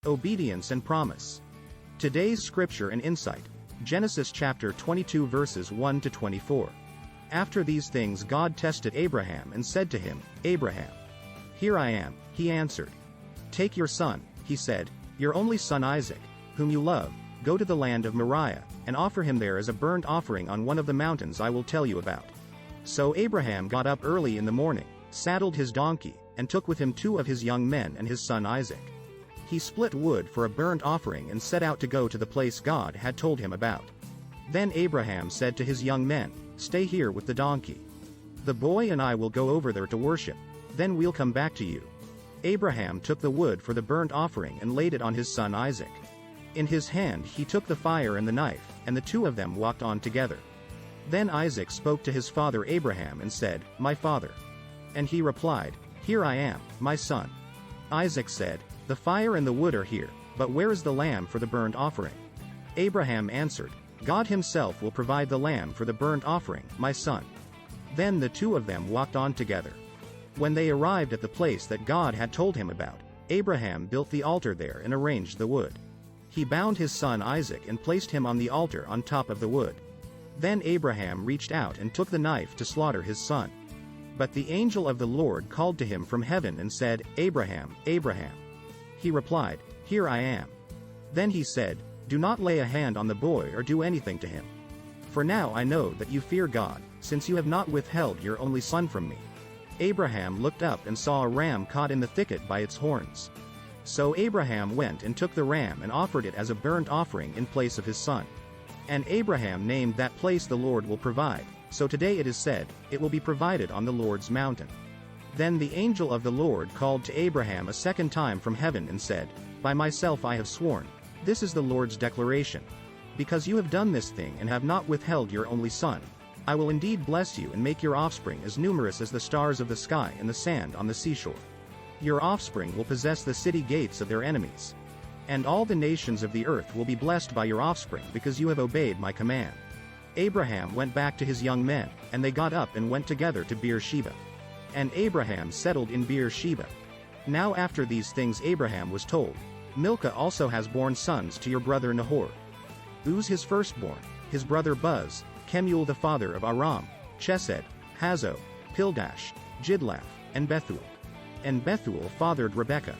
Obedience and promise. Today's scripture and insight. Genesis chapter 22 verses 1 to 24. After these things God tested Abraham and said to him, Abraham. Here I am, he answered. Take your son, he said, your only son Isaac, whom you love, go to the land of Moriah, and offer him there as a burnt offering on one of the mountains I will tell you about. So Abraham got up early in the morning, saddled his donkey, and took with him 2 of his young men and his son Isaac. He split wood for a burnt offering and set out to go to the place God had told him about. Then Abraham said to his young men, Stay here with the donkey. The boy and I will go over there to worship, then we'll come back to you. Abraham took the wood for the burnt offering and laid it on his son Isaac. In his hand he took the fire and the knife, and the 2 of them walked on together. Then Isaac spoke to his father Abraham and said, My father. And he replied, Here I am, my son. Isaac said, The fire and the wood are here, but where is the lamb for the burnt offering? Abraham answered, God himself will provide the lamb for the burnt offering, my son. Then the 2 of them walked on together. When they arrived at the place that God had told him about, Abraham built the altar there and arranged the wood. He bound his son Isaac and placed him on the altar on top of the wood. Then Abraham reached out and took the knife to slaughter his son. But the angel of the Lord called to him from heaven and said, Abraham, Abraham. He replied, Here I am. Then he said, Do not lay a hand on the boy or do anything to him. For now I know that you fear God, since you have not withheld your only son from me. Abraham looked up and saw a ram caught in the thicket by its horns. So Abraham went and took the ram and offered it as a burnt offering in place of his son. And Abraham named that place The Lord Will Provide, so today it is said, It will be provided on the Lord's mountain. Then the angel of the Lord called to Abraham a second time from heaven and said, By myself I have sworn, this is the Lord's declaration. Because you have done this thing and have not withheld your only son, I will indeed bless you and make your offspring as numerous as the stars of the sky and the sand on the seashore. Your offspring will possess the city gates of their enemies. And all the nations of the earth will be blessed by your offspring because you have obeyed my command. Abraham went back to his young men, and they got up and went together to Beer-sheba. And Abraham settled in Beer-sheba. Now after these things Abraham was told, Milcah also has borne sons to your brother Nahor. Uz his firstborn, his brother Buz, Kemuel the father of Aram, Chesed, Hazo, Pildash, Jidlaph, and Bethuel. And Bethuel fathered Rebekah.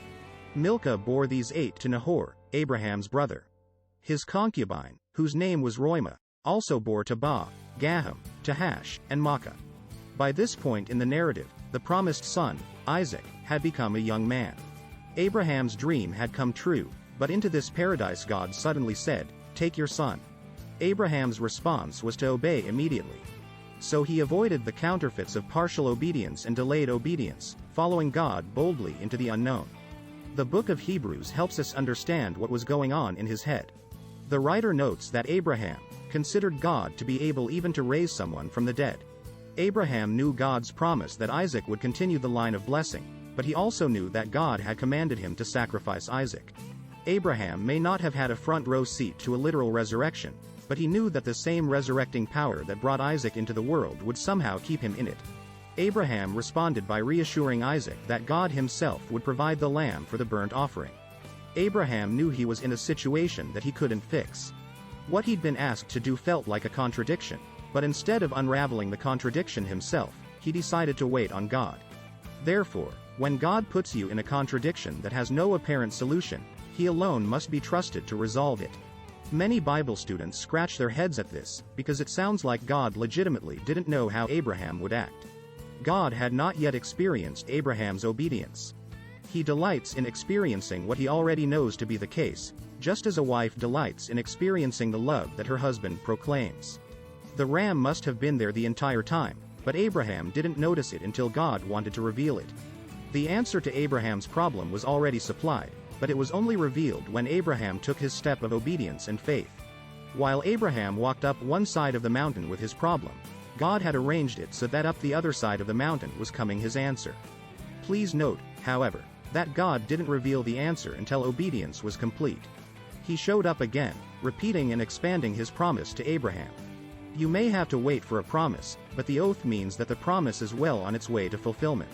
Milcah bore these 8 to Nahor, Abraham's brother. His concubine, whose name was Roimah, also bore to Ba, Gaham, Tahash, and Maachah. By this point in the narrative, the promised son, Isaac, had become a young man. Abraham's dream had come true, but into this paradise God suddenly said, Take your son. Abraham's response was to obey immediately. So he avoided the counterfeits of partial obedience and delayed obedience, following God boldly into the unknown. The book of Hebrews helps us understand what was going on in his head. The writer notes that Abraham considered God to be able even to raise someone from the dead. Abraham knew God's promise that Isaac would continue the line of blessing, but he also knew that God had commanded him to sacrifice Isaac. Abraham may not have had a front row seat to a literal resurrection, but he knew that the same resurrecting power that brought Isaac into the world would somehow keep him in it. Abraham responded by reassuring Isaac that God himself would provide the lamb for the burnt offering. Abraham knew he was in a situation that he couldn't fix. What he'd been asked to do felt like a contradiction, but instead of unraveling the contradiction himself, he decided to wait on God. Therefore, when God puts you in a contradiction that has no apparent solution, he alone must be trusted to resolve it. Many Bible students scratch their heads at this, because it sounds like God legitimately didn't know how Abraham would act. God had not yet experienced Abraham's obedience. He delights in experiencing what he already knows to be the case, just as a wife delights in experiencing the love that her husband proclaims. The ram must have been there the entire time, but Abraham didn't notice it until God wanted to reveal it. The answer to Abraham's problem was already supplied, but it was only revealed when Abraham took his step of obedience and faith. While Abraham walked up one side of the mountain with his problem, God had arranged it so that up the other side of the mountain was coming his answer. Please note, however, that God didn't reveal the answer until obedience was complete. He showed up again, repeating and expanding his promise to Abraham. You may have to wait for a promise, but the oath means that the promise is well on its way to fulfillment.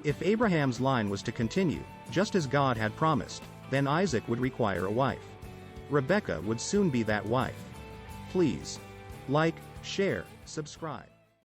If Abraham's line was to continue, just as God had promised, Then Isaac would require a wife. Rebekah would soon be that wife. Please like, share, subscribe.